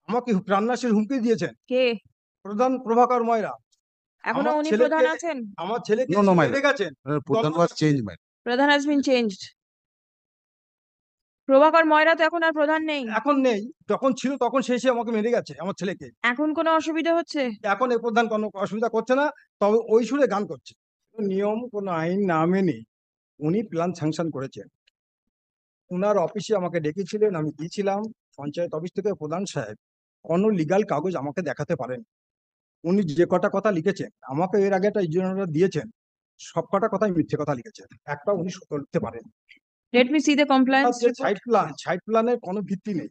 আমাকে প্রাণনাশের হুমকি দিয়েছেন কে? প্রধান প্রভাকর ময়রা। এখনো আমার উনি ছেলেকে প্রধান আছেন? আমার ছেলেকে No, no, my মেরে lord. গেছেন। Pradhan was changed, my lord. প্রধান has been changed. প্রভাকর ময়রা তো এখন আর প্রধান নেই। এখন নেই, যখন ছিল তখন সে এসে আমাকে মেরে গেছে আমার ছেলেকে। এখন কোনো অসুবিধা হচ্ছে? এখন এ প্রধান কোনো অসুবিধা করছে না, তবে ওই সুরে গান করছে। নিয়ম কোনো আইন না মেনে উনি প্ল্যান স্যাংশন করেছেন। উনার অফিসে আমাকে ডেকেছিলেন, আমি গিয়েছিলাম। পঞ্চায়েত অফিস থেকে প্রধান সাহেব কোনো লিগাল কাগজ আমাকে দেখাতে পারেন। উনি যে কটা কথা লিখেছেন আমাকে এর আগে একটা ইজনেরা দিয়েছেন, সব কটা কথাই মিথ্যে কথা লিখেছেন, একটা উনি সত্য লিখতে পারেন। Let me see the compliance report. Site প্ল্যানের কোনো ভিত্তি নেই।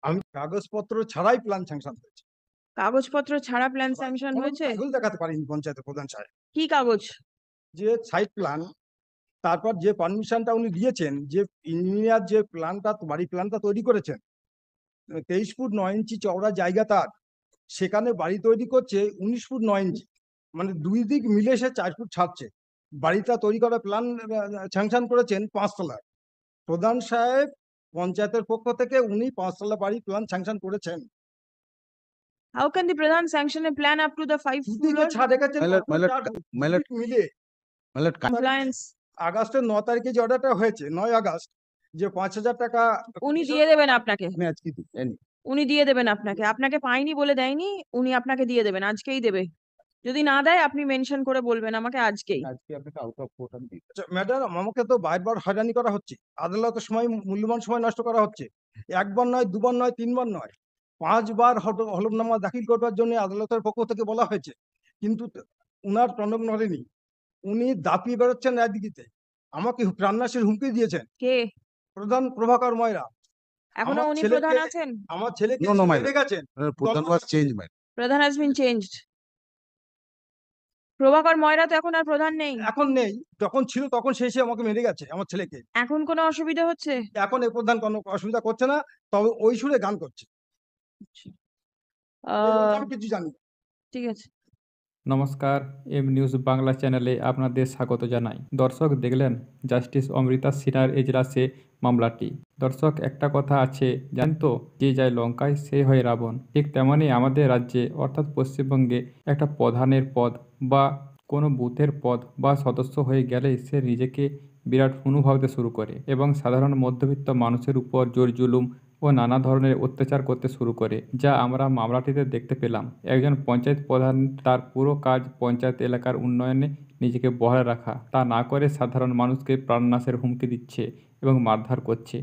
আমি কাগজপত্র ছাড়াই প্ল্যান স্যাংশন হয়েছে। কাগজপত্র ছাড়া প্ল্যান স্যাংশন হয়েছে? কাগজ দেখাতে পারিনি পঞ্চায়েতের প্রধান সাহেব। কি কাগজ? যে সাইট প্ল্যান, তারপর যে পারমিশনটা উনি দিয়েছেন, যে ইঞ্জিনিয়ার যে প্ল্যানটা বাড়ি প্ল্যানটা তৈরি করেছেন, 23 ফুট 9 ইঞ্চি চওড়া জায়গা তার, সেখানে বাড়ি তৈরি করছে 19 ফুট 9 ইঞ্চি, মানে দুই দিক মিলে সে 4 ফুট ছাড়ছে। বাড়িটা তৈরি করার প্ল্যান স্যাংশন করেছেন 5 তলার। প্রধান সাহেব পঞ্চায়েতের পক্ষ থেকে উনি 5 তলা বাড়ি প্ল্যান স্যাংশন করেছেন। How can the Pradhan sanction a plan up to the 5 দুদিকে floor? ছাড় রেখেছেন My lord, মিলে। my lord, Compliance. আগস্টের 9 তারিখে যে অর্ডারটা হয়েছে, 9 আগস্ট, যে 5,000 টাকা উনি দিয়ে দেবেন আপনাকে। আমি আজকে জানি উনি দিয়ে দেবেন আপনাকে। আপনাকে পাইনি বলে দেয়নি, উনি আপনাকে দিয়ে দেবেন, আজকেই দেবে। যদি না দেয় আপনি মেনশন করে বলবেন আমাকে আজকেই। আজকে আপনাকে আউট অফ কোর্ট আমি দিই। ম্যাডাম, আমাকে তো বারবার হয়রানি করা হচ্ছে, আদালতের সময় মূল্যবান সময় নষ্ট করা হচ্ছে। একবার নয়, দুবার নয়, তিনবার নয়, 5বার হলফনামা দাখিল করবার জন্য আদালতের পক্ষ থেকে বলা হয়েছে, কিন্তু উনার টনক নড়েনি। উনি দাপিয়ে বেরোচ্ছেন রাজনীতিতে। আমাকে প্রাণনাশের হুমকি দিয়েছেন কে? প্রধান প্রভাকর ময়রা। এখনো আমার উনি ছেলেকে প্রধান আছেন? আমার ছেলেকে No, no, my মেরে lord. গেছেন। Pradhan was changed, my lord. প্রধান has been changed. প্রভাকর ময়রা তো এখন আর প্রধান নেই। এখন নেই, যখন ছিল তখন সে এসে আমাকে মেরে গেছে আমার ছেলেকে। এখন কোনো অসুবিধা হচ্ছে? এখন এ প্রধান কোনো অসুবিধা করছে না, তবে ওই সুরে গান করছে। আমি কিছু জানি না। ঠিক আছে। নমস্কার, এম নিউজ বাংলা চ্যানেলে আপনাদের স্বাগত জানাই। দর্শক, দেখলেন জাস্টিস অমৃতা সিনহার এজলাসে মামলাটি। দর্শক, একটা কথা আছে জানেন তো, যে যায় লঙ্কায় সে হয় রাবণ। ঠিক তেমনই আমাদের রাজ্যে অর্থাৎ পশ্চিমবঙ্গে একটা প্রধানের পদ বা কোনো বুথের পদ বা সদস্য হয়ে গেলেই সে নিজেকে বিরাট হুনু ভাবতে শুরু করে এবং সাধারণ মধ্যবিত্ত মানুষের উপর জোর জুলুম ও নানা ধরনের অত্যাচার করতে শুরু করে, যা আমরা মামলাটিতে দেখতে পেলাম। একজন পঞ্চায়েত প্রধান তার পুরো কাজ পঞ্চায়েত এলাকার উন্নয়নে নিজেকে বহাল রাখা, তা না করে সাধারণ মানুষকে প্রাণনাশের হুমকি দিচ্ছে এবং মারধর করছে।